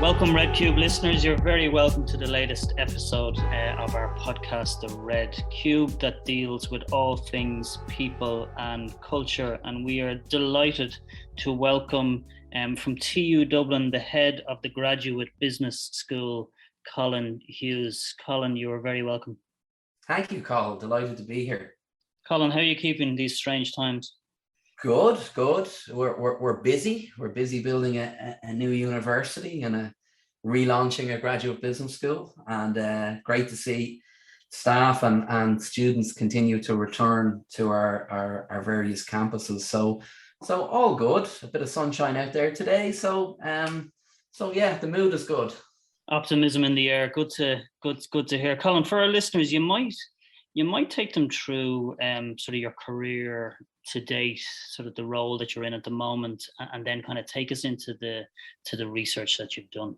Welcome, Red Cube listeners. You're very welcome to the latest episode of our podcast, The Red Cube, that deals with all things people and culture. And we are delighted to welcome from TU Dublin, the head of the Graduate Business School, Colin Hughes. Colin, you are very welcome. Thank you, Carl. Delighted to be here. Colin, how are you keeping these strange times? Good. We're busy. We're busy building a new university and relaunching a graduate business school. And great to see staff and students continue to return to our various campuses. So all good. A bit of sunshine out there today. So yeah, the mood is good. Optimism in the air. Good to hear. Colin, for our listeners, you might take them through sort of your career to date, sort of the role that you're in at the moment, and then kind of take us into the research that you've done.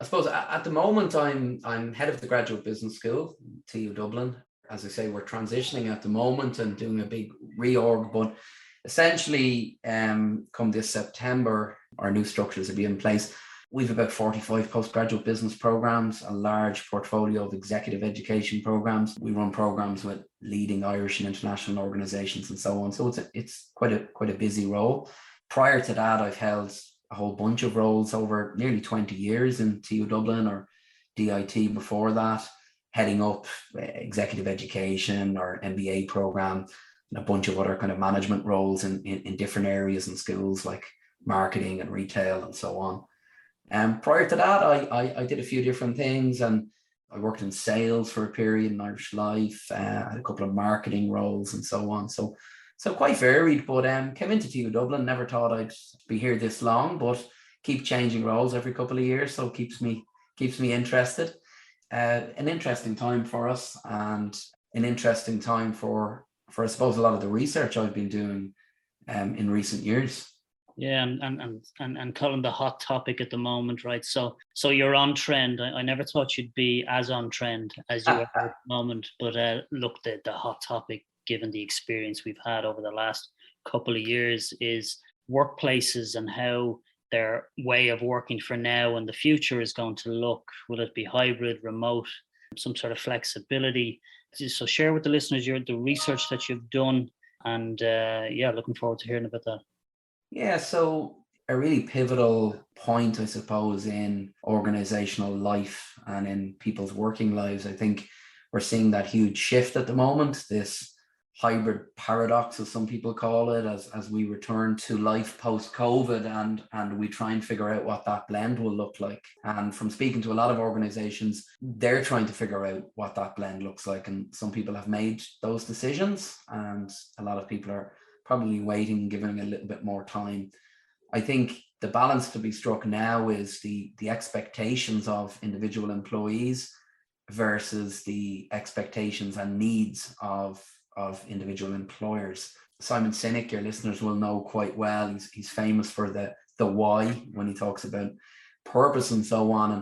I suppose at the moment I'm head of the Graduate Business School, TU Dublin. As I say, we're transitioning at the moment and doing a big reorg, but essentially come this September, our new structures will be in place. We've about 45 postgraduate business programs, a large portfolio of executive education programs. We run programs with leading Irish and international organizations and so on. So it's quite a busy role. Prior to that, I've held a whole bunch of roles over nearly 20 years in TU Dublin or DIT before that, heading up executive education or MBA program and a bunch of other kind of management roles in different areas and schools like marketing and retail and so on. Prior to that, I did a few different things, and I worked in sales for a period in Irish Life, had a couple of marketing roles and so on. So quite varied, but came into TU Dublin, never thought I'd be here this long, but keep changing roles every couple of years, so keeps me interested. An interesting time for us, and an interesting time for I suppose a lot of the research I've been doing in recent years. Yeah, and Colin, the hot topic at the moment, right? So you're on trend. I never thought you'd be as on trend as you are at the moment, but look, the hot topic, given the experience we've had over the last couple of years, is workplaces and how their way of working for now and the future is going to look. Will it be hybrid, remote, some sort of flexibility? So share with the listeners the research that you've done, and looking forward to hearing about that. Yeah, so a really pivotal point, I suppose, in organizational life and in people's working lives. I think we're seeing that huge shift at the moment, this hybrid paradox, as some people call it, as we return to life post-COVID and we try and figure out what that blend will look like. And from speaking to a lot of organizations, they're trying to figure out what that blend looks like. And some people have made those decisions, and a lot of people are probably waiting, giving a little bit more time. I think the balance to be struck now is the expectations of individual employees versus the expectations and needs of individual employers. Simon Sinek, your listeners will know quite well. He's famous for the why when he talks about purpose and so on.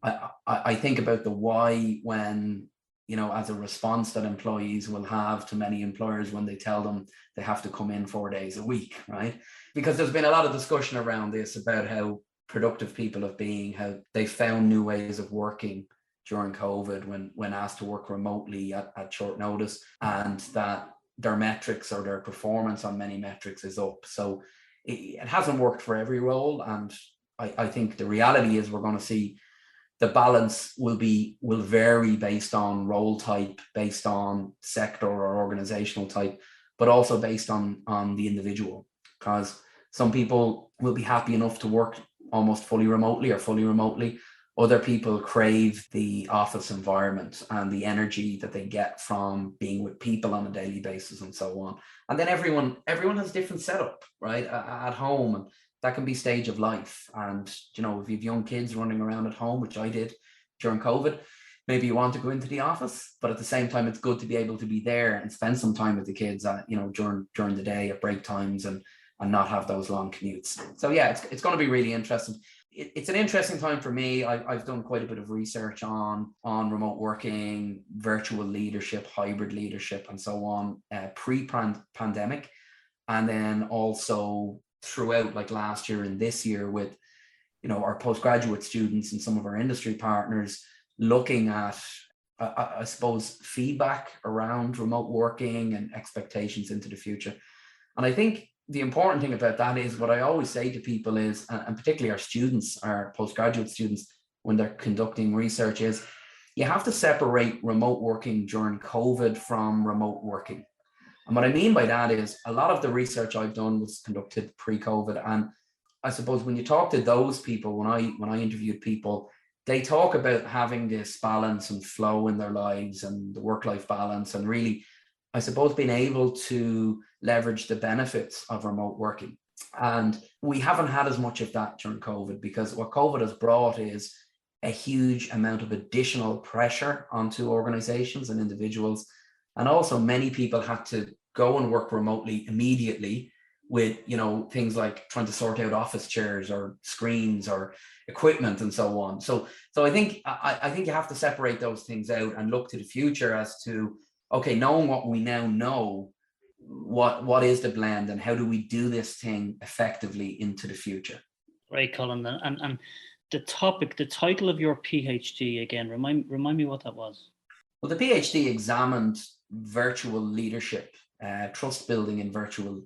And I think about the why when, as a response that employees will have to many employers when they tell them they have to come in 4 days a week, right? Because there's been a lot of discussion around this about how productive people have been, how they found new ways of working during COVID when asked to work remotely at short notice, and that their metrics or their performance on many metrics is up. So it hasn't worked for every role. And I think the reality is we're going to see the balance will vary based on role type, based on sector or organizational type, but also based on the individual, because some people will be happy enough to work almost fully remotely or fully remotely. Other people crave the office environment and the energy that they get from being with people on a daily basis and so on. And then everyone has different setup, right, at home. And that can be stage of life. And, if you have young kids running around at home, which I did during COVID, maybe you want to go into the office, but at the same time, it's good to be able to be there and spend some time with the kids, during the day at break times and not have those long commutes. So yeah, it's going to be really interesting. It's an interesting time for me. I've done quite a bit of research on remote working, virtual leadership, hybrid leadership, and so on, pre-pandemic, and then also throughout, like last year and this year, with our postgraduate students and some of our industry partners looking at, I suppose, feedback around remote working and expectations into the future. And I think the important thing about that is what I always say to people is, and particularly our students, our postgraduate students, when they're conducting research, is you have to separate remote working during COVID from remote working. And what I mean by that is a lot of the research I've done was conducted pre-COVID. And I suppose when you talk to those people, when I interviewed people, they talk about having this balance and flow in their lives and the work-life balance, and really, I suppose, being able to leverage the benefits of remote working. And we haven't had as much of that during COVID, because what COVID has brought is a huge amount of additional pressure onto organizations and individuals. And also many people had to go and work remotely immediately with, things like trying to sort out office chairs or screens or equipment and so on. So I think you have to separate those things out and look to the future as to, okay, knowing what we now know, what is the blend and how do we do this thing effectively into the future? Right, Colin. And the title of your PhD again, remind me what that was. Well, the PhD examined virtual leadership, trust building in virtual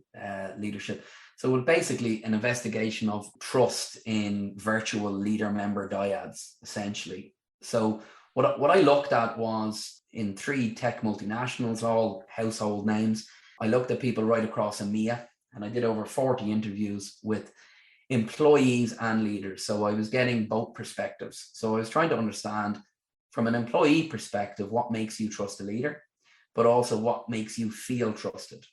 leadership. So it was basically an investigation of trust in virtual leader member dyads, essentially. So what I looked at was in 3 tech multinationals, all household names. I looked at people right across EMEA, and I did over 40 interviews with employees and leaders. So I was getting both perspectives. So I was trying to understand from an employee perspective, what makes you trust a leader, but also what makes you feel trusted,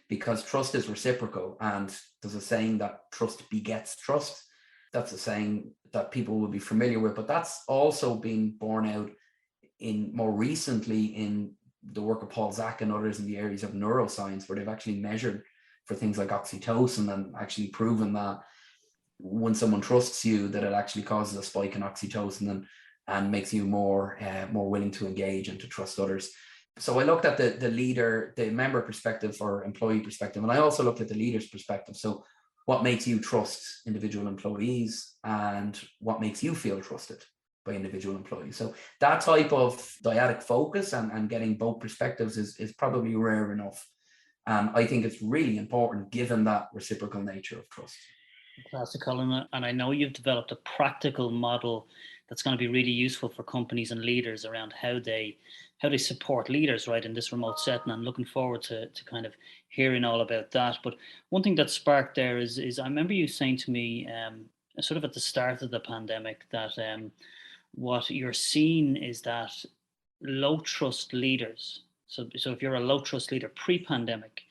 because trust is reciprocal. And there's a saying that trust begets trust. That's a saying that people will be familiar with, but that's also been borne out in more recently in the work of Paul Zak and others in the areas of neuroscience, where they've actually measured for things like oxytocin and actually proven that when someone trusts you, that it actually causes a spike in oxytocin and makes you more willing to engage and to trust others. So I looked at the leader, the member perspective or employee perspective, and I also looked at the leader's perspective. So what makes you trust individual employees and what makes you feel trusted by individual employees? So that type of dyadic focus and getting both perspectives is probably rare enough. And I think it's really important given that reciprocal nature of trust. Fantastic, Colin. And I know you've developed a practical model that's going to be really useful for companies and leaders around how they support leaders, right, in this remote setting. And looking forward to kind of hearing all about that. But one thing that sparked there is I remember you saying to me sort of at the start of the pandemic that what you're seeing is that low trust leaders. So if you're a low trust leader pre-pandemic,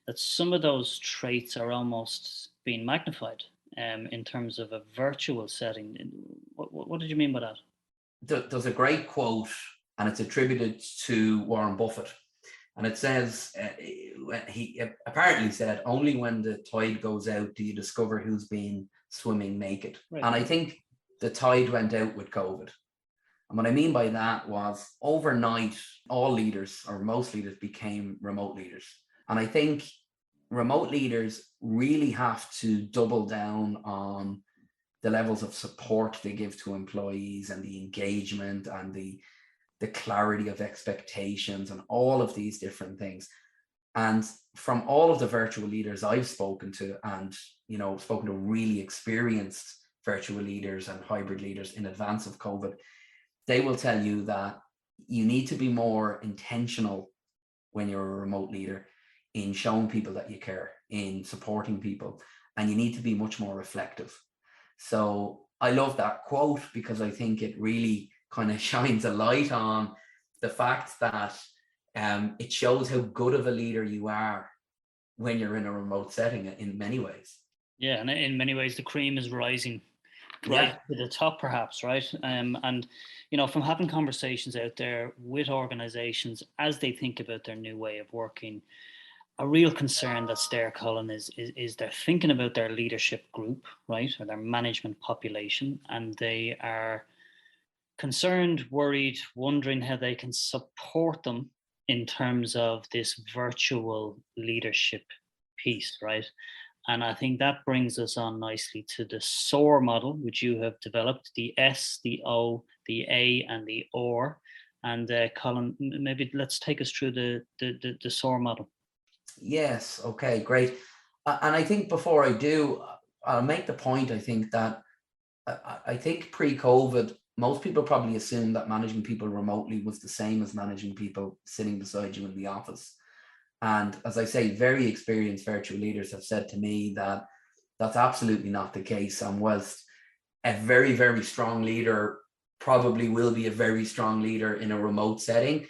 that some of those traits are almost being magnified in terms of a virtual setting. What did you mean by that? There's a great quote, and it's attributed to Warren Buffett. And it says, he apparently said, only when the tide goes out do you discover who's been swimming naked. Right. And I think the tide went out with COVID. And what I mean by that was overnight, all leaders or most leaders became remote leaders. And I think remote leaders really have to double down on the levels of support they give to employees and the engagement and the clarity of expectations and all of these different things. And from all of the virtual leaders I've spoken to, and spoken to really experienced virtual leaders and hybrid leaders in advance of COVID, they will tell you that you need to be more intentional when you're a remote leader in showing people that you care, in supporting people, and you need to be much more reflective. So I love that quote because I think it really kind of shines a light on the fact that it shows how good of a leader you are when you're in a remote setting in many ways. Yeah, and in many ways the cream is rising right to the top, perhaps, right? And from having conversations out there with organizations as they think about their new way of working, a real concern that's there, Colin, is they're thinking about their leadership group, right, or their management population, and they are concerned, worried, wondering how they can support them in terms of this virtual leadership piece, right? And I think that brings us on nicely to the SOAR model, which you have developed, the S, the O, the A, and the OR. And Colin, maybe let's take us through the SOAR model. Yes, okay, great. And I think before I do, I'll make the point, I think that I think pre-COVID, most people probably assumed that managing people remotely was the same as managing people sitting beside you in the office. And as I say, very experienced virtual leaders have said to me that that's absolutely not the case. And whilst a very, very strong leader probably will be a very strong leader in a remote setting,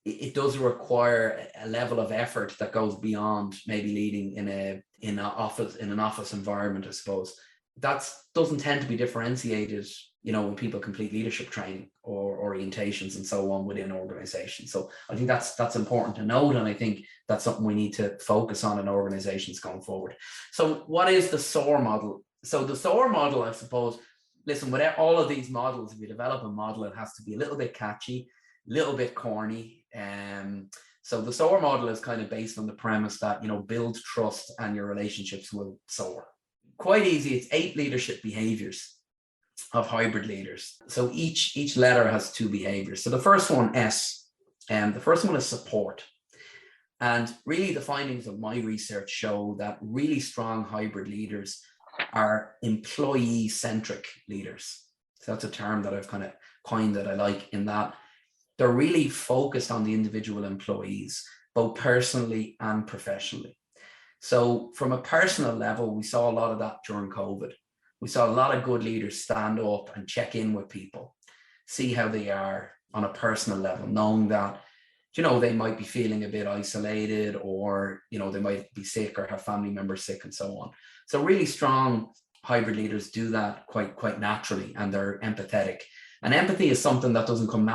it does require a level of effort that goes beyond maybe leading in an office environment, I suppose. That doesn't tend to be differentiated, when people complete leadership training or orientations and so on within organizations. So I think that's important to note, and I think that's something we need to focus on in organizations going forward. So what is the SOAR model? So the SOAR model, I suppose, listen, with all of these models, if you develop a model, it has to be a little bit catchy, a little bit corny. So the SOAR model is kind of based on the premise that, build trust and your relationships will soar. Quite easy. It's 8 leadership behaviors of hybrid leaders. So each letter has 2 behaviors. So the first one, S, and the first one is support. And really the findings of my research show that really strong hybrid leaders are employee-centric leaders. So that's a term that I've kind of coined that I like, in that they're really focused on the individual employees, both personally and professionally. So from a personal level, we saw a lot of that during COVID. We saw a lot of good leaders stand up and check in with people, see how they are on a personal level, knowing that, they might be feeling a bit isolated, or, they might be sick or have family members sick and so on. So really strong hybrid leaders do that quite naturally, and they're empathetic. And empathy is something that doesn't come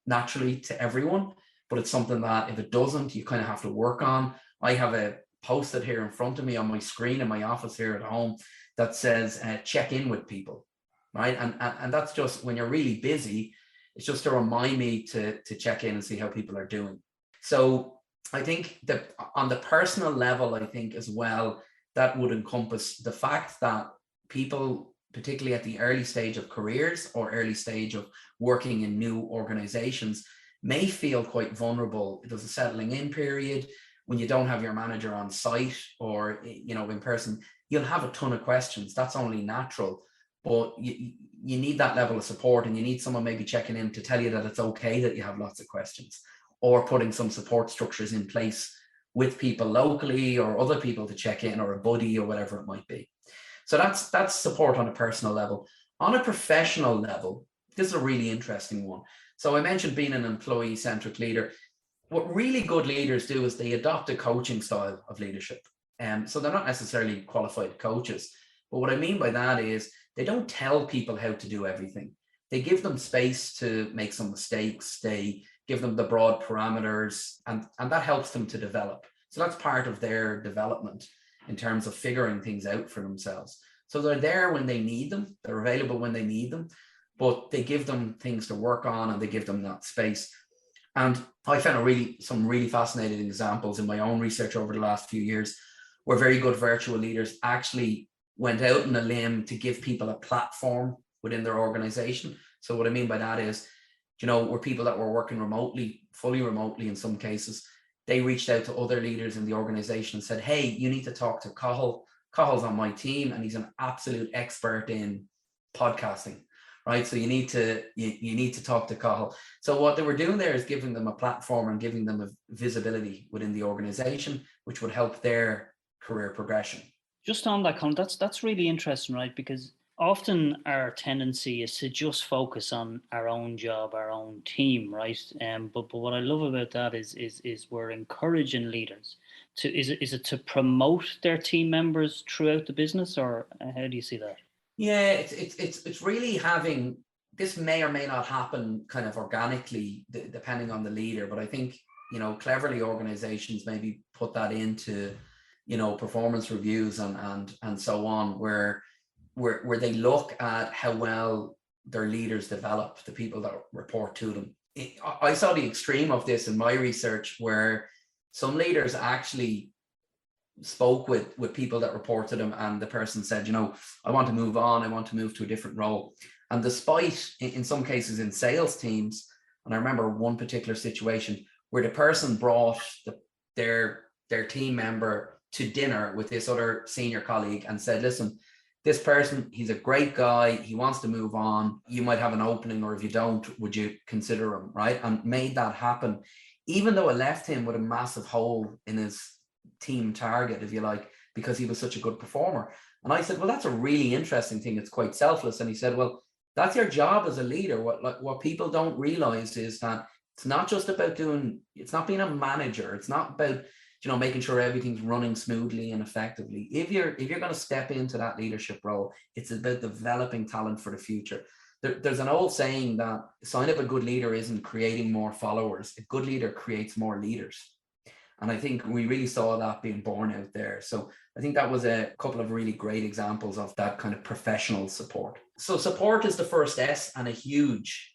naturally to everyone, but it's something that if it doesn't, you kind of have to work on. I have a post-it here in front of me on my screen in my office here at home that says check in with people, right? And that's just when you're really busy, it's just to remind me to check in and see how people are doing. So I think that on the personal level, I think as well, that would encompass the fact that people, particularly at the early stage of careers or early stage of working in new organizations, may feel quite vulnerable. There's a settling in period. When you don't have your manager on site or, in person, you'll have a ton of questions. That's only natural, but you need that level of support, and you need someone maybe checking in to tell you that it's okay that you have lots of questions, or putting some support structures in place with people locally or other people to check in, or a buddy or whatever it might be. So that's support on a personal level. On a professional level, this is a really interesting one. So I mentioned being an employee-centric leader. What really good leaders do is they adopt a coaching style of leadership. So they're not necessarily qualified coaches, but what I mean by that is they don't tell people how to do everything. They give them space to make some mistakes. They give them the broad parameters, and that helps them to develop. So that's part of their development in terms of figuring things out for themselves. So they're there when they need them, they're available when they need them, but they give them things to work on, and they give them that space. And I found some really fascinating examples in my own research over the last few years, where very good virtual leaders actually went out on a limb to give people a platform within their organization. So what I mean by that is, where people that were working remotely, fully remotely in some cases, they reached out to other leaders in the organization and said, hey, you need to talk to Cathal. Cathal's on my team, and he's an absolute expert in podcasting, right? So you need to talk to Cathal. So what they were doing there is giving them a platform and giving them a visibility within the organization, which would help their career progression. Just on that, Colin, that's really interesting, right? Because often our tendency is to just focus on our own job, our own team, right? But what I love about that is we're encouraging leaders to is it to promote their team members throughout the business, or how do you see that? Yeah, it's really having, this may or may not happen kind of organically depending on the leader, but I think cleverly organizations maybe put that into performance reviews and so on, where they look at how well their leaders develop the people that report to them. I saw the extreme of this in my research, where some leaders actually spoke with people that report to them, and the person said, I want to move on, I want to move to a different role. And despite, in some cases in sales teams, and I remember one particular situation where the person brought their team member to dinner with this other senior colleague and said, listen, this person, he's a great guy, he wants to move on, you might have an opening, or if you don't, would you consider him, right? And made that happen, even though it left him with a massive hole in his team target, if you like, because he was such a good performer. And I said, well, that's a really interesting thing. It's quite selfless. And he said, well, that's your job as a leader. What people don't realize is that it's not just about it's not being a manager. It's not about, making sure everything's running smoothly and effectively. If you're going to step into that leadership role, it's about developing talent for the future. There's an old saying that the sign of a good leader isn't creating more followers. A good leader creates more leaders. And I think we really saw that being born out there. So I think that was a couple of really great examples of that kind of professional support. So support is the first S, and a huge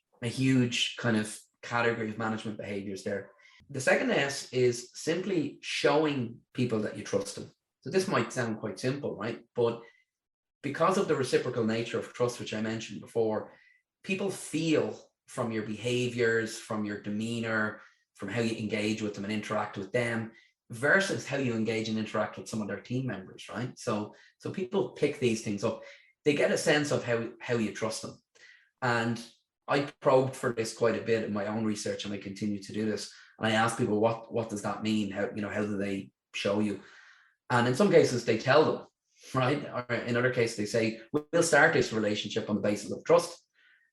kind of category of management behaviors there. The second S is simply showing people that you trust them. So this might sound quite simple, right? But because of the reciprocal nature of trust, which I mentioned before, people feel from your behaviors, from your demeanor, from how you engage with them and interact with them versus how you engage and interact with some of their team members, right? So people pick these things up. They get a sense of how you trust them. And I probed for this quite a bit in my own research, and I continue to do this. And I ask people, what does that mean? How do they show you? And in some cases they tell them, right? Or in other cases they say, we'll start this relationship on the basis of trust.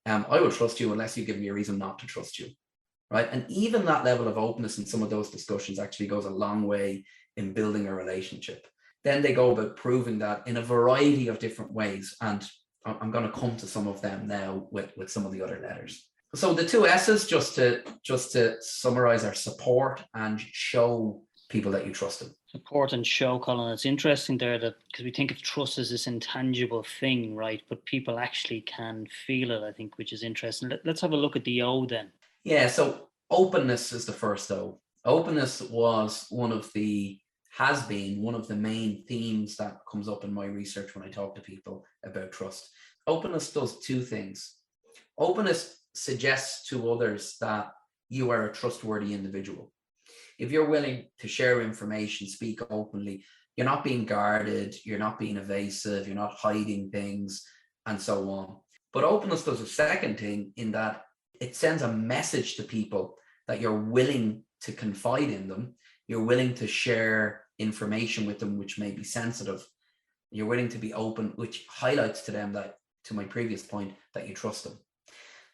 I will trust you unless you give me a reason not to trust you. Right. And even that level of openness in some of those discussions actually goes a long way in building a relationship. Then they go about proving that in a variety of different ways. And I'm going to come to some of them now with some of the other letters. So the two S's, just to summarize, are support and show people that you trust them. Support and show, Colin. It's interesting there that, because we think of trust as this intangible thing, right? But people actually can feel it, I think, which is interesting. Let's have a look at the O then. Yeah, so openness is the first O. Openness has been one of the main themes that comes up in my research when I talk to people about trust. Openness does two things. Openness suggests to others that you are a trustworthy individual. If you're willing to share information, speak openly, you're not being guarded, you're not being evasive, you're not hiding things, and so on. But openness does a second thing in that it sends a message to people that you're willing to confide in them, you're willing to share information with them which may be sensitive, you're willing to be open, which highlights to them that, to my previous point, that you trust them.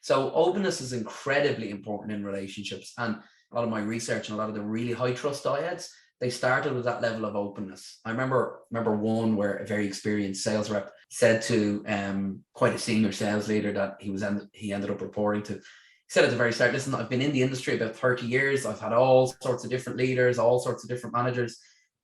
So openness is incredibly important in relationships, and a lot of my research and a lot of the really high trust dyads, they started with that level of openness. I remember one where a very experienced sales rep said to quite a senior sales leader that he ended up reporting to. He said at the very start, listen, I've been in the industry about 30 years. I've had all sorts of different leaders, all sorts of different managers.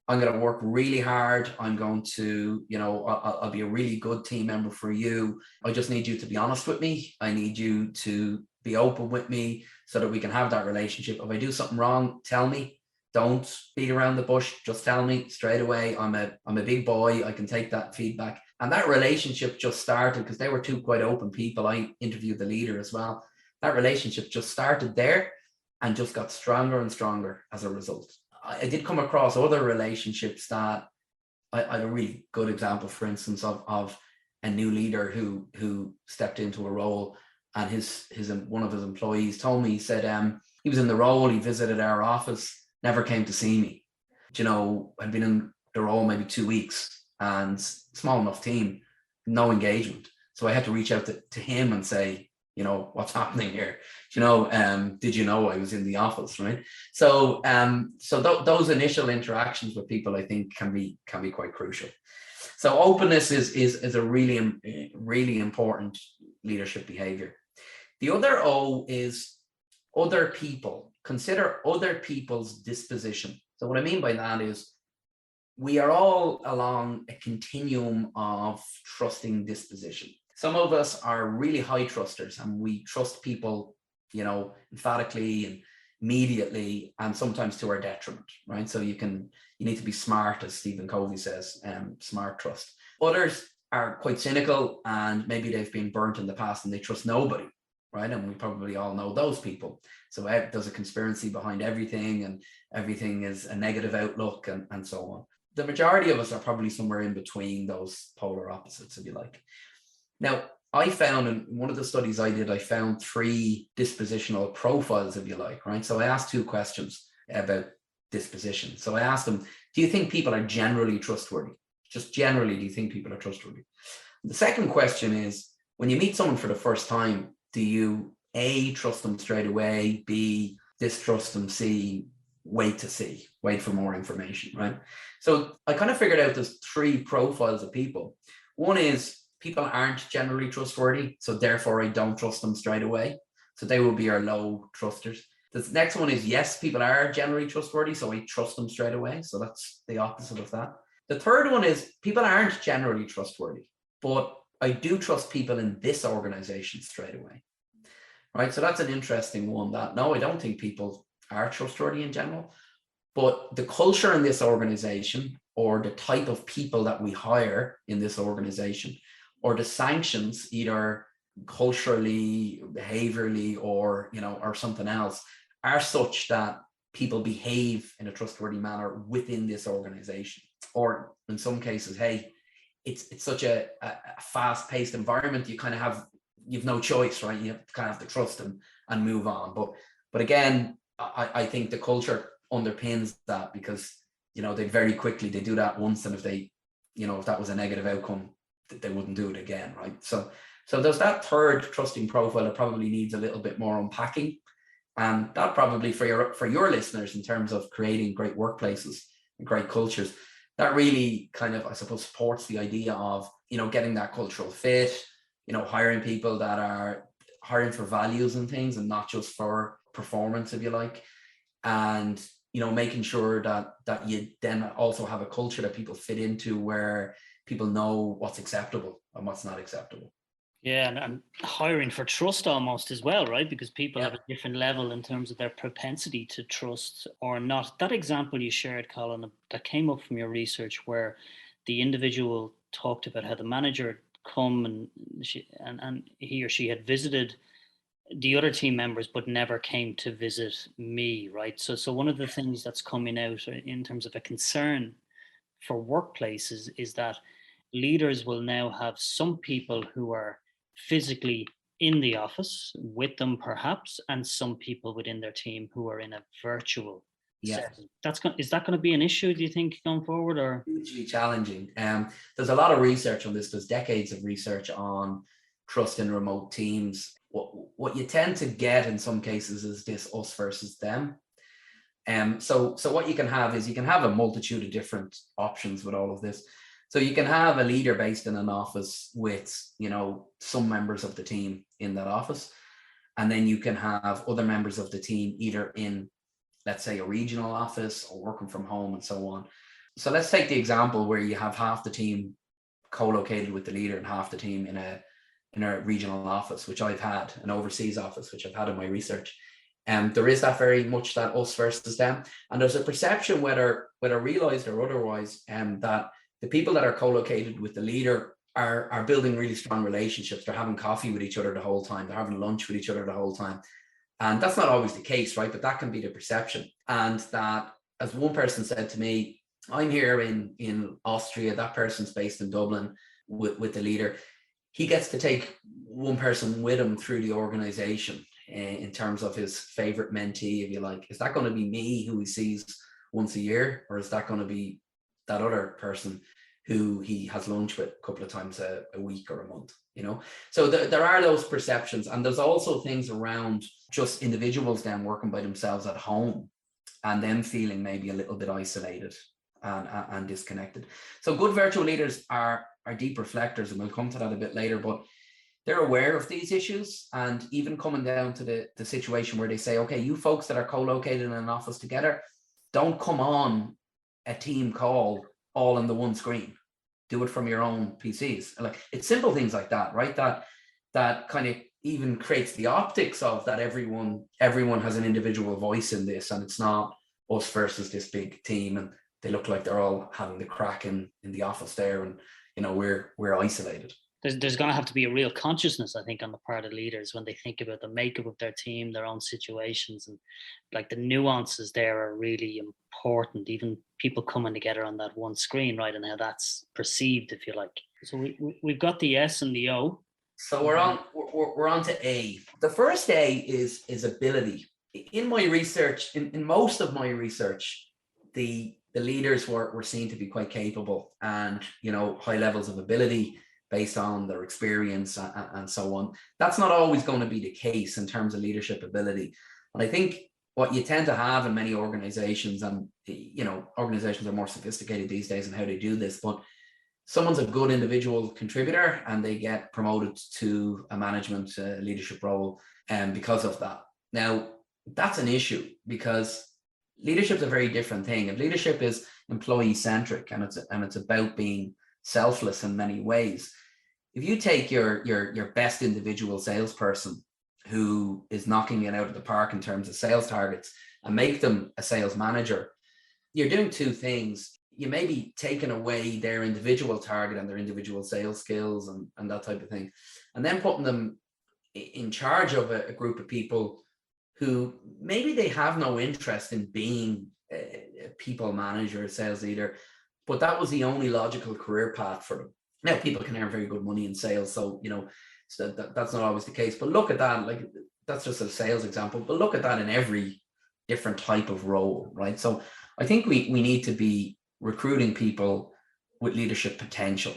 I'm going to work really hard. I'm going to, I'll be a really good team member for you. I just need you to be honest with me. I need you to be open with me so that we can have that relationship. If I do something wrong, tell me. Don't beat around the bush. Just tell me straight away. I'm a big boy. I can take that feedback. And that relationship just started because they were two quite open people. I interviewed the leader as well. That relationship just started there and just got stronger and stronger as a result. I did come across other relationships that I had a really good example, for instance, of a new leader who stepped into a role, and his one of his employees told me, he said he was in the role, he visited our office, never came to see me. I'd been in the role maybe 2 weeks, and small enough team, no engagement. So I had to reach out to him and say, what's happening here? Did you know I was in the office, right? So those initial interactions with people, I think, can be quite crucial. So openness is a really, really important leadership behavior. The other O is other people. Consider other people's disposition. So what I mean by that is we are all along a continuum of trusting disposition. Some of us are really high trusters and we trust people, emphatically, and immediately and sometimes to our detriment, right? So you need to be smart, as Stephen Covey says, smart trust. Others are quite cynical and maybe they've been burnt in the past and they trust nobody, right? And we probably all know those people. So there's a conspiracy behind everything and everything is a negative outlook and so on. The majority of us are probably somewhere in between those polar opposites, if you like. Now, I found in one of the studies I did, I found 3 dispositional profiles, if you like, right? So I asked 2 questions about disposition. So I asked them, do you think people are generally trustworthy? Just generally, do you think people are trustworthy? The second question is, when you meet someone for the first time, do you A, trust them straight away, B, distrust them, C, wait for more information, right? So I kind of figured out there's 3 profiles of people. One is people aren't generally trustworthy, so therefore I don't trust them straight away. So they will be our low trusters. The next one is, yes, people are generally trustworthy, so I trust them straight away. So that's the opposite of that. The third one is people aren't generally trustworthy, but I do trust people in this organization straight away, right? So that's an interesting one. That no, I don't think people are trustworthy in general, but the culture in this organization or the type of people that we hire in this organization or the sanctions, either culturally, behaviorally, or or something else, are such that people behave in a trustworthy manner within this organization. Or in some cases, hey, it's such a fast-paced environment, you've no choice, right? You kind of have to trust them and move on. But again, I think the culture underpins that, because they very quickly, they do that once, and if that was a negative outcome, they wouldn't do it again, right? So there's that third trusting profile that probably needs a little bit more unpacking, and that probably for your listeners, in terms of creating great workplaces and great cultures, that really kind of, I suppose, supports the idea of getting that cultural fit, hiring people that are hiring for values and things, and not just for performance, if you like, and making sure that you then also have a culture that people fit into, where people know what's acceptable and what's not acceptable. Yeah, and hiring for trust almost as well, right? Because people have a different level in terms of their propensity to trust or not. That example you shared, Colin, that came up from your research, where the individual talked about how the manager come and he or she had visited the other team members but never came to visit me, right? So one of the things that's coming out in terms of a concern for workplaces is that leaders will now have some people who are physically in the office with them perhaps, and some people within their team who are in a virtual setting. Is that going to be an issue, do you think, going forward? Or hugely challenging. There's a lot of research on this. There's decades of research on trust in remote teams. What you tend to get in some cases is this us versus them. So what you can have is, you can have a multitude of different options with all of this. So you can have a leader based in an office with, some members of the team in that office. And then you can have other members of the team either in, let's say, a regional office or working from home and so on. So let's take the example where you have half the team co-located with the leader and half the team in a regional office, which I've had, an overseas office, which I've had in my research. There is that very much that us versus them. And there's a perception, whether realized or otherwise, that the people that are co-located with the leader are building really strong relationships. They're having coffee with each other the whole time. They're having lunch with each other the whole time. And that's not always the case, right? But that can be the perception. And that, as one person said to me, I'm here in Austria, that person's based in Dublin with the leader. He gets to take one person with him through the organization in terms of his favorite mentee, if you like. Is that going to be me, who he sees once a year? Or is that going to be that other person who he has lunch with a couple of times a week or a month? So there are those perceptions. And there's also things around just individuals then working by themselves at home and them feeling maybe a little bit isolated and disconnected. So good virtual leaders are deep reflectors, and we'll come to that a bit later, but they're aware of these issues, and even coming down to the situation where they say, okay, you folks that are co-located in an office together, don't come on a team call all on the one screen. Do it from your own PCs. Like, it's simple things like that, right? That kind of even creates the optics of that everyone has an individual voice in this, and it's not us versus this big team, and they look like they're all having the crack in the office there, and we're isolated. There's going to have to be a real consciousness, I think, on the part of leaders when they think about the makeup of their team, their own situations, and like the nuances there are really important. Even people coming together on that one screen, right, and how that's perceived, if you like. So we've got the S and the O. So we're on to A. The first A is ability. In my research, in most of my research, the leaders were seen to be quite capable and high levels of ability based on their experience and so on. That's not always going to be the case in terms of leadership ability. And I think what you tend to have in many organizations, and organizations are more sophisticated these days in how they do this, but someone's a good individual contributor and they get promoted to a management leadership role because of that. Now, that's an issue because leadership is a very different thing. If leadership is employee centric and it's about being selfless in many ways, if you take your best individual salesperson who is knocking it out of the park in terms of sales targets and make them a sales manager, you're doing two things. You may be taking away their individual target and their individual sales skills and that type of thing, and then putting them in charge of a group of people who maybe they have no interest in being a people manager, a sales leader, but that was the only logical career path for them. Now, people can earn very good money in sales, so that's not always the case. But look at that, like that's just a sales example, but look at that in every different type of role, right? So I think we need to be recruiting people with leadership potential,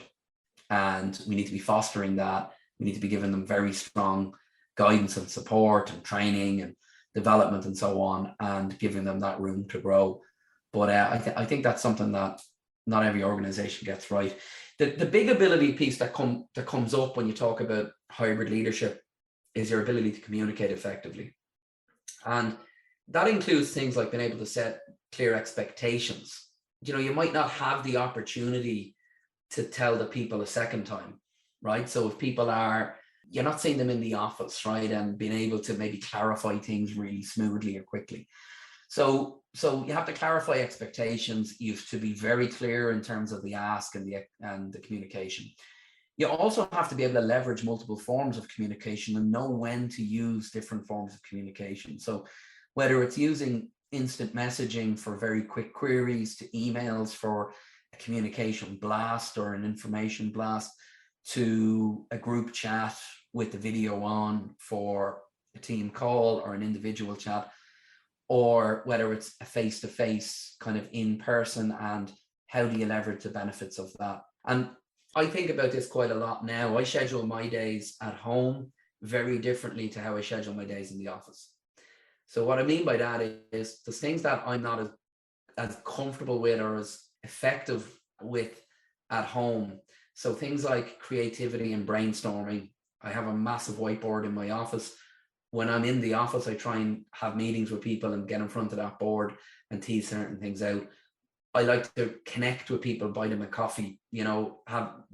and we need to be fostering that. We need to be giving them very strong guidance and support and training and development and so on, and giving them that room to grow. But I think that's something that not every organization gets right. The big ability piece that comes up when you talk about hybrid leadership is your ability to communicate effectively. And that includes things like being able to set clear expectations. You might not have the opportunity to tell the people a second time, right? So if people you're not seeing them in the office, right? And being able to maybe clarify things really smoothly or quickly. So you have to clarify expectations. You have to be very clear in terms of the ask and the communication. You also have to be able to leverage multiple forms of communication and know when to use different forms of communication. So whether it's using instant messaging for very quick queries, to emails for a communication blast or an information blast, to a group chat with the video on for a team call or an individual chat, or whether it's a face-to-face kind of in person, and how do you leverage the benefits of that? And I think about this quite a lot now. I schedule my days at home very differently to how I schedule my days in the office. So what I mean by that is there's things that I'm not as comfortable with or as effective with at home. So things like creativity and brainstorming. I have a massive whiteboard in my office. When I'm in the office, I try and have meetings with people and get in front of that board and tease certain things out. I like to connect with people, buy them a coffee,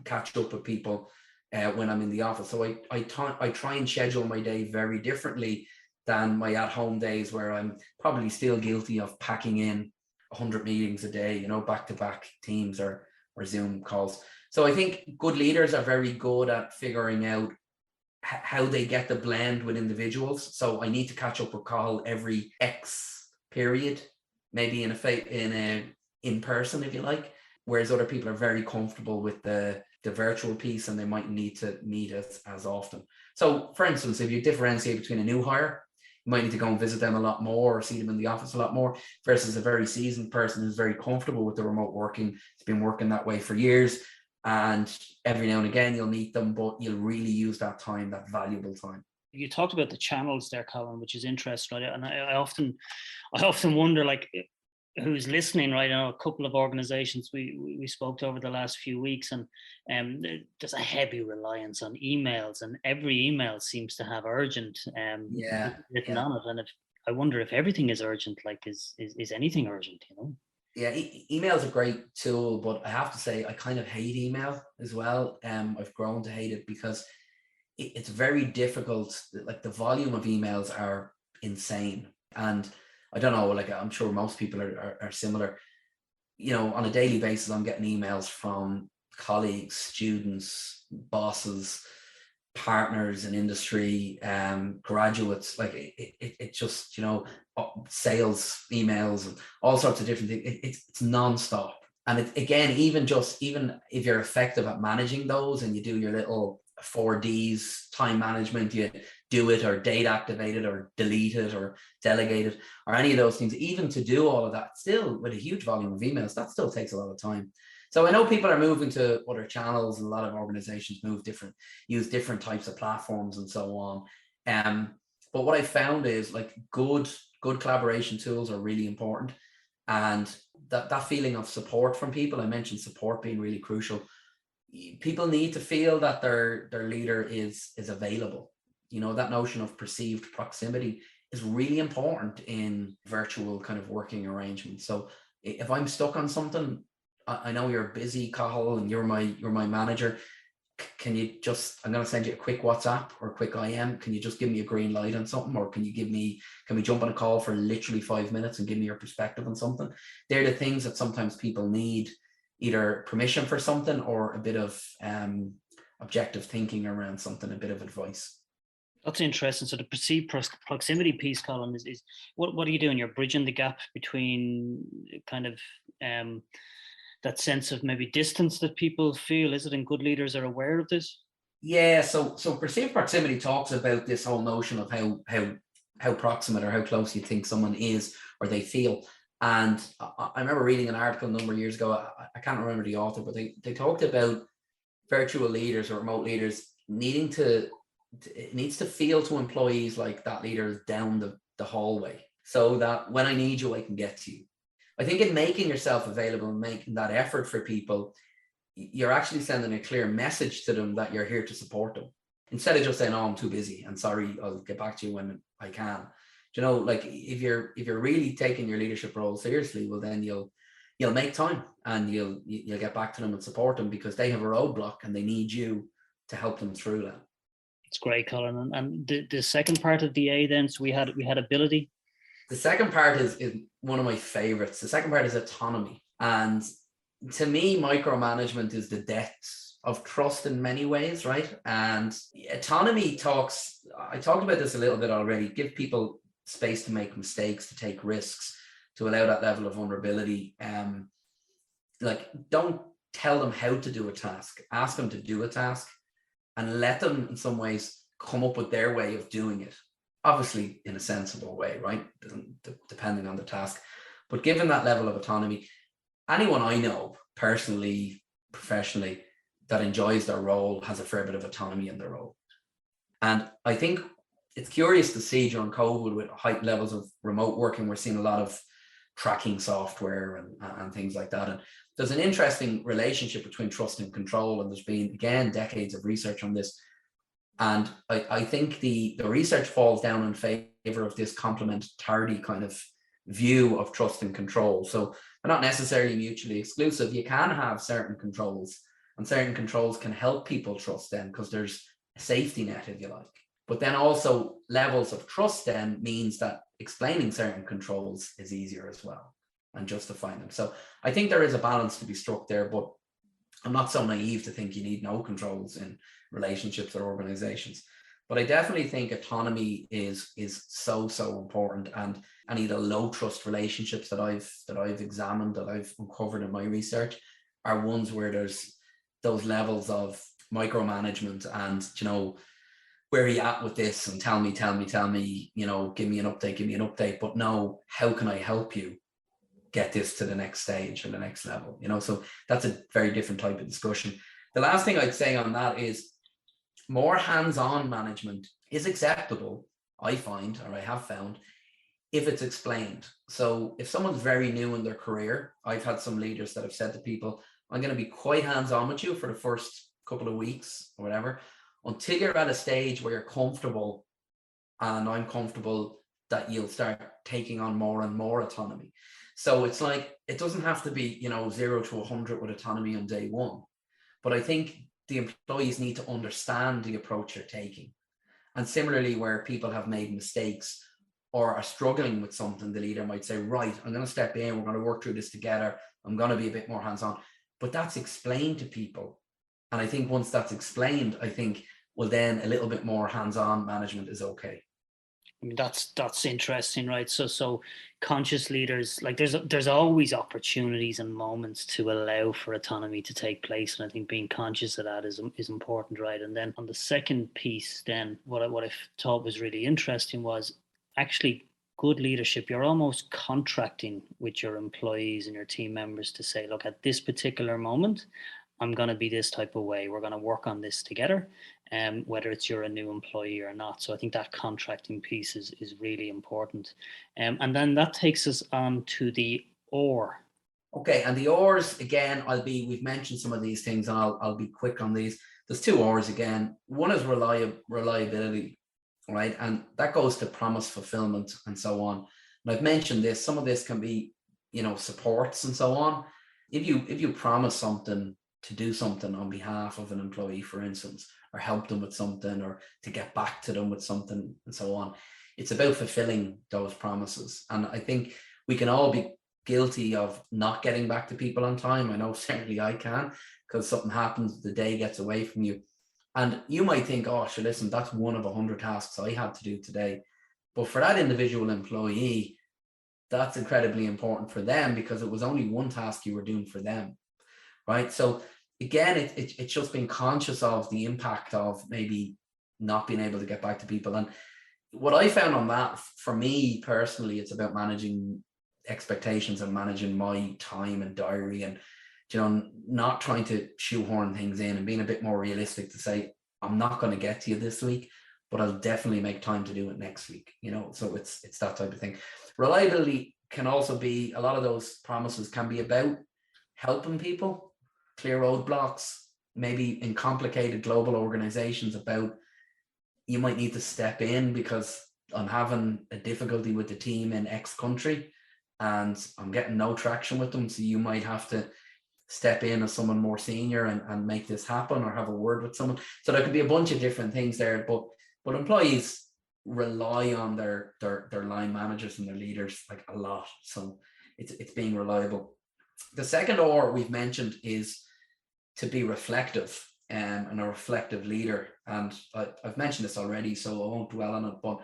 catch up with people when I'm in the office. So I try and schedule my day very differently than my at-home days, where I'm probably still guilty of packing in 100 meetings a day, back-to-back Teams or Zoom calls. So I think good leaders are very good at figuring out how they get the blend with individuals. So I need to catch up with Cathal every X period, maybe in person, if you like, whereas other people are very comfortable with the virtual piece and they might need to meet as often. So for instance, if you differentiate between a new hire, you might need to go and visit them a lot more or see them in the office a lot more, versus a very seasoned person who's very comfortable with the remote working. It's been working that way for years, and every now and again you'll meet them, but you'll really use that time, that valuable time. You talked about the channels there, Colin, which is interesting, right? And I often wonder, like, who's listening, right? I know a couple of organizations we spoke to over the last few weeks, and there's a heavy reliance on emails, and every email seems to have urgent written on it. And I wonder if everything is urgent, like is anything urgent, Yeah, email is a great tool, but I have to say I kind of hate email as well. I've grown to hate it because it's very difficult. Like the volume of emails are insane. And I don't know, like I'm sure most people are similar. You know, on a daily basis, I'm getting emails from colleagues, students, bosses, partners in industry, graduates. Like it just, you know, sales emails and all sorts of different things. It's nonstop. And again, even if you're effective at managing those and you do your little 4Ds, time management, you do it or date activate it or delete it or delegate it or any of those things, even to do all of that, still with a huge volume of emails, that still takes a lot of time. So I know people are moving to other channels, and a lot of organizations use different types of platforms and so on. But what I found is like good collaboration tools are really important. And that feeling of support from people, I mentioned support being really crucial. People need to feel that their leader is available. You know, that notion of perceived proximity is really important in virtual kind of working arrangements. So if I'm stuck on something, I know you're busy, Cathal, and you're my manager. Can you just, I'm going to send you a quick WhatsApp or a quick IM. Can you just give me a green light on something? Or can we jump on a call for literally 5 minutes and give me your perspective on something? They're the things that sometimes people need, either permission for something or a bit of objective thinking around something, a bit of advice. That's interesting. So the perceived proximity piece, Colin, is what are you doing? You're bridging the gap between kind of that sense of maybe distance that people feel, is it? And good leaders are aware of this? Yeah, so perceived proximity talks about this whole notion of how proximate or how close you think someone is or they feel. And I remember reading an article a number of years ago, I can't remember the author, but they talked about virtual leaders or remote leaders it needs to feel to employees like that leader is down the hallway, so that when I need you, I can get to you. I think in making yourself available and making that effort for people, you're actually sending a clear message to them that you're here to support them, instead of just saying, oh, I'm too busy and sorry, I'll get back to you when I can. You know, like if you're really taking your leadership role seriously, well, then you'll make time and you'll get back to them and support them, because they have a roadblock and they need you to help them through that. It's great, Colin. And the second part of the A then, so we had ability. The second part is one of my favorites. The second part is autonomy. And to me, micromanagement is the death of trust in many ways, right? And autonomy I talked about this a little bit already, give people space to make mistakes, to take risks, to allow that level of vulnerability. Like, don't tell them how to do a task, ask them to do a task and let them in some ways come up with their way of doing it. Obviously in a sensible way, right? Depending on the task. But given that level of autonomy, anyone I know personally, professionally, that enjoys their role has a fair bit of autonomy in their role. And I think it's curious to see during COVID, with heightened levels of remote working, we're seeing a lot of tracking software and things like that. And there's an interesting relationship between trust and control. And there's been, again, decades of research on this. And I think the research falls down in favor of this complementarity kind of view of trust and control. So they're not necessarily mutually exclusive. You can have certain controls, and certain controls can help people trust them because there's a safety net, if you like. But then also levels of trust then means that explaining certain controls is easier as well and justifying them. So I think there is a balance to be struck there, but I'm not so naive to think you need no controls in relationships or organizations. But I definitely think autonomy is so important. And any of the low trust relationships that I've examined, that I've uncovered in my research, are ones where there's those levels of micromanagement and, you know, where are you at with this? And tell me, you know, give me an update. But no, how can I help you get this to the next stage or the next level? You know, so that's a very different type of discussion. The last thing I'd say on that is more hands-on management is acceptable, I find, or I have found, if it's explained. So if someone's very new in their career, I've had some leaders that have said to people, I'm going to be quite hands-on with you for the first couple of weeks or whatever, until you're at a stage where you're comfortable and I'm comfortable, that you'll start taking on more and more autonomy. So it's like, it doesn't have to be, you know, 0 to 100 with autonomy on day one. But I think the employees need to understand the approach you're taking. And similarly, where people have made mistakes or are struggling with something, the leader might say, right, I'm going to step in, we're going to work through this together, I'm going to be a bit more hands-on. But that's explained to people. And I think once that's explained, I think, well, then a little bit more hands-on management is okay. I mean, that's interesting, right? So conscious leaders, like there's always opportunities and moments to allow for autonomy to take place, and I think being conscious of that is important, right? And then on the second piece, then what I thought was really interesting was actually good leadership. You're almost contracting with your employees and your team members to say, look, at this particular moment, I'm going to be this type of way. We're going to work on this together, whether it's you're a new employee or not. So I think that contracting piece is really important. And then that takes us on to the OR. Okay, and the ORs, again, we've mentioned some of these things, and I'll be quick on these. There's two ORs again. One is reliability, right? And that goes to promise fulfillment and so on. And I've mentioned this, some of this can be, supports and so on. If you promise something, to do something on behalf of an employee, for instance, or help them with something, or to get back to them with something and so on, it's about fulfilling those promises. And I think we can all be guilty of not getting back to people on time. I know certainly I can, because something happens, the day gets away from you. And you might think, oh, sure, listen, that's one of 100 tasks I had to do today. But for that individual employee, that's incredibly important for them, because it was only one task you were doing for them, right? So again, it's just being conscious of the impact of maybe not being able to get back to people. And what I found on that, for me personally, it's about managing expectations and managing my time and diary, and not trying to shoehorn things in, and being a bit more realistic to say, I'm not going to get to you this week, but I'll definitely make time to do it next week. So it's that type of thing. Reliability can also be, a lot of those promises can be about helping people clear roadblocks, maybe in complicated global organizations, about you might need to step in because I'm having a difficulty with the team in X country and I'm getting no traction with them. So you might have to step in as someone more senior and make this happen, or have a word with someone. So there could be a bunch of different things there, but employees rely on their line managers and their leaders like a lot. So it's being reliable. The second OR we've mentioned is to be reflective, and a reflective leader. And I've mentioned this already, so I won't dwell on it, but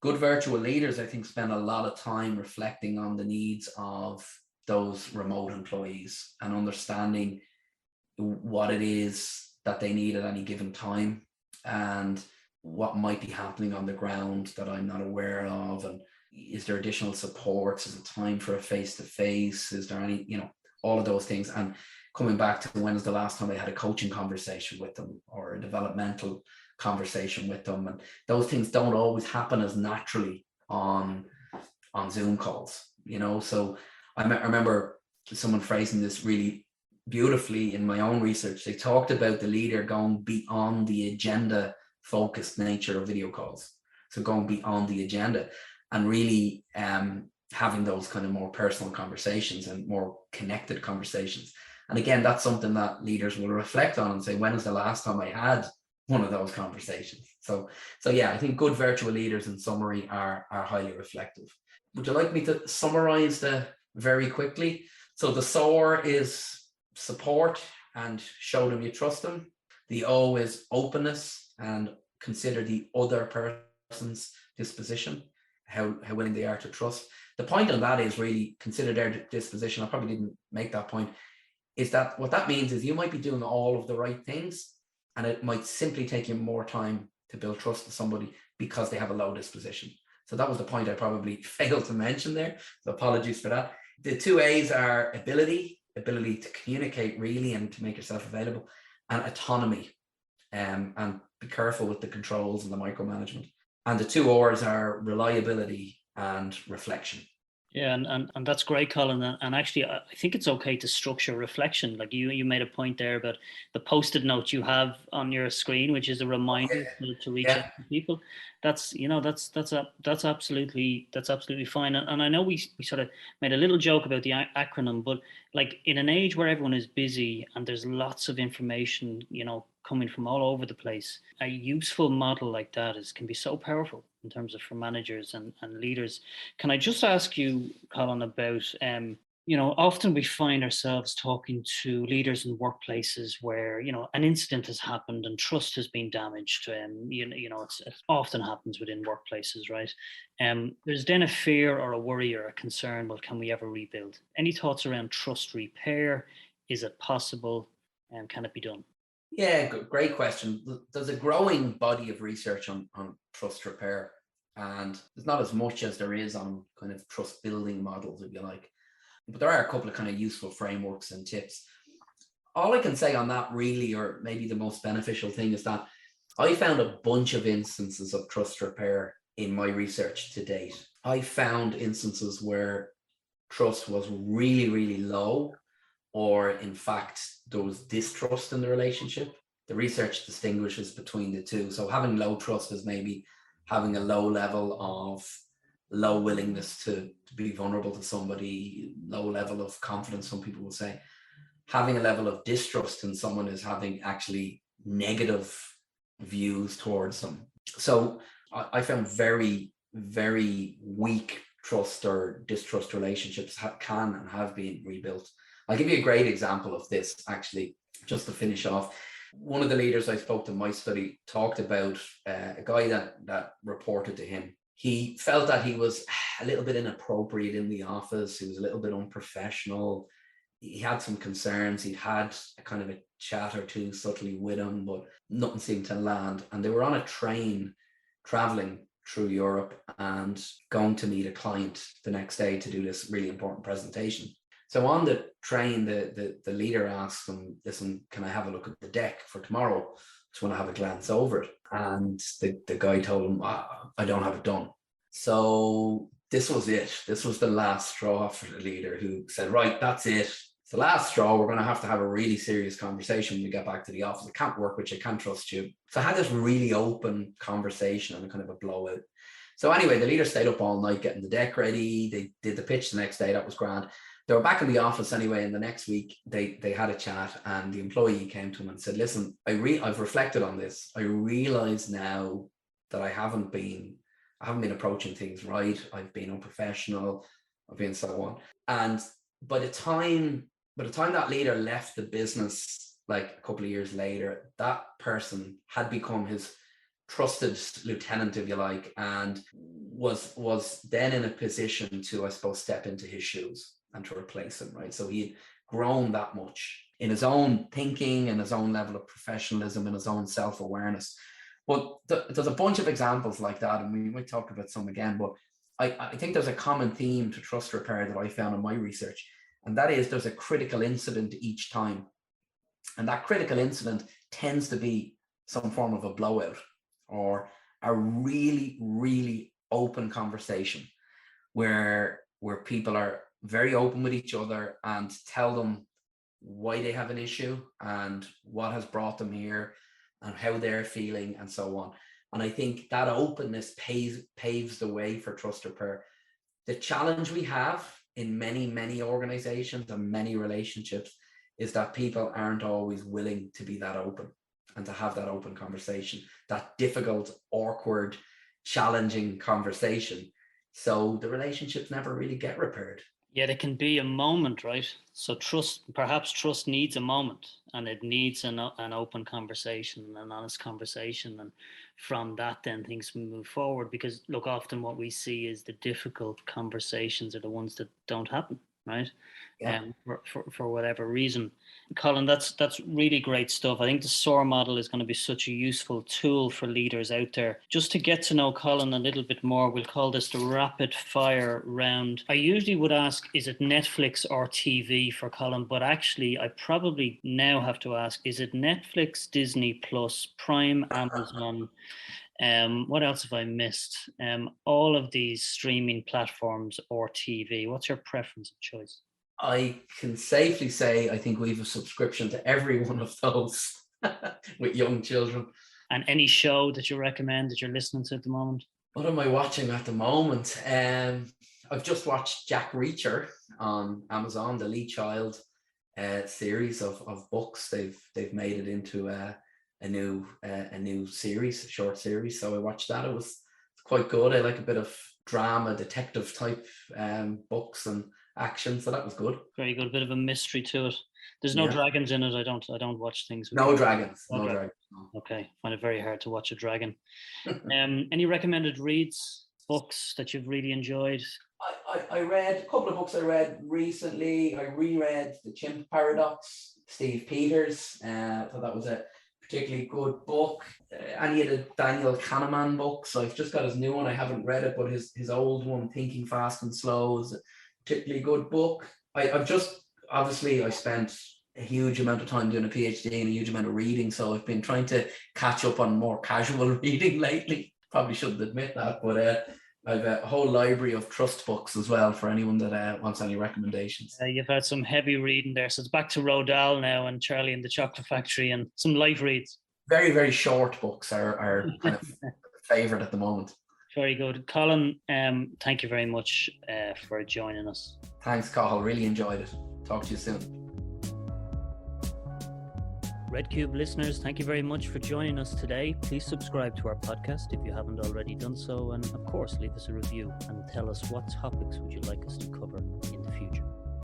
good virtual leaders, I think, spend a lot of time reflecting on the needs of those remote employees and understanding what it is that they need at any given time, and what might be happening on the ground that I'm not aware of, and is there additional supports, is it time for a face-to-face, is there any, all of those things. And coming back to when was the last time I had a coaching conversation with them, or a developmental conversation with them, and those things don't always happen as naturally on Zoom calls, So I remember someone phrasing this really beautifully in my own research. They talked about the leader going beyond the agenda focused nature of video calls. So going beyond the agenda and really having those kind of more personal conversations and more connected conversations. And again, that's something that leaders will reflect on and say, when was the last time I had one of those conversations? So yeah, I think good virtual leaders, in summary, are highly reflective. Would you like me to summarize very quickly? So the SOAR is support and show them you trust them. The O is openness and consider the other person's disposition, how willing they are to trust. The point on that is really consider their disposition. I probably didn't make that point. Is that what that means is you might be doing all of the right things, and it might simply take you more time to build trust with somebody because they have a low disposition. So that was the point I probably failed to mention there. So apologies for that. The two A's are ability to communicate really and to make yourself available, and autonomy, and be careful with the controls and the micromanagement. And the two R's are reliability and reflection. Yeah, and that's great, Colin. And actually, I think it's okay to structure reflection. Like you made a point there about the post-it note you have on your screen, which is a reminder to reach out to people. That's absolutely fine. And I know we sort of made a little joke about the acronym, but like in an age where everyone is busy and there's lots of information, coming from all over the place, a useful model like that can be so powerful in terms of for managers and leaders. Can I just ask you, Colin, about often we find ourselves talking to leaders in workplaces where, an incident has happened and trust has been damaged. It often happens within workplaces, right? There's then a fear or a worry or a concern, well, can we ever rebuild? Any thoughts around trust repair? Is it possible? And can it be done? Yeah, great question. There's a growing body of research on trust repair, and there's not as much as there is on kind of trust building models, if you like. But there are a couple of kind of useful frameworks and tips. All I can say on that really, or maybe the most beneficial thing, is that I found a bunch of instances of trust repair in my research to date. I found instances where trust was really, really low, or in fact, there was distrust in the relationship. The research distinguishes between the two. So having low trust is maybe having a low level of low willingness to be vulnerable to somebody, low level of confidence, some people will say. Having a level of distrust in someone is having actually negative views towards them. So I found very, very weak trust or distrust relationships can and have been rebuilt. I'll give you a great example of this, actually, just to finish off. One of the leaders I spoke to in my study talked about a guy that reported to him. He felt that he was a little bit inappropriate in the office. He was a little bit unprofessional. He had some concerns. He'd had a kind of a chat or two subtly with him, but nothing seemed to land. And they were on a train traveling through Europe and going to meet a client the next day to do this really important presentation. So on the train, the leader asked him, listen, can I have a look at the deck for tomorrow? Just want to have a glance over it. And the guy told him, I don't have it done. So this was it. This was the last straw for the leader, who said, right, that's it. It's the last straw. We're going to have a really serious conversation when we get back to the office. I can't work with you. I can't trust you. So I had this really open conversation and kind of a blowout. So anyway, the leader stayed up all night getting the deck ready. They did the pitch the next day. That was grand. They were back in the office anyway, and the next week they had a chat, and the employee came to him and said, listen, I've reflected on this. I realize now that I haven't been approaching things right. I've been unprofessional. I've been so on. And by the time that leader left the business, like a couple of years later, that person had become his trusted lieutenant, if you like, and was then in a position to, I suppose, step into his shoes and to replace him, right? So he had grown that much in his own thinking and his own level of professionalism and his own self-awareness. But there's a bunch of examples like that, and we might talk about some again, but I think there's a common theme to trust repair that I found in my research, and that is there's a critical incident each time. And that critical incident tends to be some form of a blowout or a really, really open conversation where people are very open with each other and tell them why they have an issue and what has brought them here and how they're feeling and so on. And I think that openness paves the way for trust repair. The challenge we have in many, many organizations and many relationships is that people aren't always willing to be that open and to have that open conversation, that difficult, awkward, challenging conversation. So the relationships never really get repaired. Yeah, it can be a moment, right? So perhaps trust needs a moment, and it needs an open conversation, an honest conversation. And from that, then things move forward. Because look, often what we see is the difficult conversations are the ones that don't happen, right? Yeah. For whatever reason. Colin, that's really great stuff. I think the SOAR model is going to be such a useful tool for leaders out there. Just to get to know Colin a little bit more, we'll call this the rapid fire round. I usually would ask, is it Netflix or TV for Colin? But actually, I probably now have to ask, is it Netflix, Disney Plus, Prime, Amazon? What else have I missed? All of these streaming platforms or TV. What's your preference of choice? I can safely say I think we have a subscription to every one of those with young children. And any show that you recommend that you're listening to at the moment? What am I watching at the moment? I've just watched Jack Reacher on Amazon, the Lee Child series of books. They've made it into a new series, a short series. So I watched that. It's quite good. I like a bit of drama, detective type books and action. So that was good. Very good. A bit of a mystery to it. There's no dragons in it. I don't watch things with no dragons. No dragons. No. Okay, find it very hard to watch a dragon. Any recommended reads, books that you've really enjoyed? I read a couple of books I read recently. I reread The Chimp Paradox, Steve Peters. I thought that was a particularly good book. Any of the Daniel Kahneman books. I've just got his new one. I haven't read it, but his old one, Thinking Fast and Slow, is a particularly good book. Obviously, I spent a huge amount of time doing a PhD and a huge amount of reading, so I've been trying to catch up on more casual reading lately. Probably shouldn't admit that, but I've a whole library of trust books as well for anyone that wants any recommendations. You've had some heavy reading there, so it's back to Roald Dahl now and Charlie and the Chocolate Factory and some light reads. Very, very short books are kind of favourite at the moment. Very good. Colin, thank you very much for joining us. Thanks, Cathal. Really enjoyed it. Talk to you soon. Red Cube listeners, thank you very much for joining us today. Please subscribe to our podcast if you haven't already done so, and of course leave us a review and tell us what topics would you like us to cover in the future.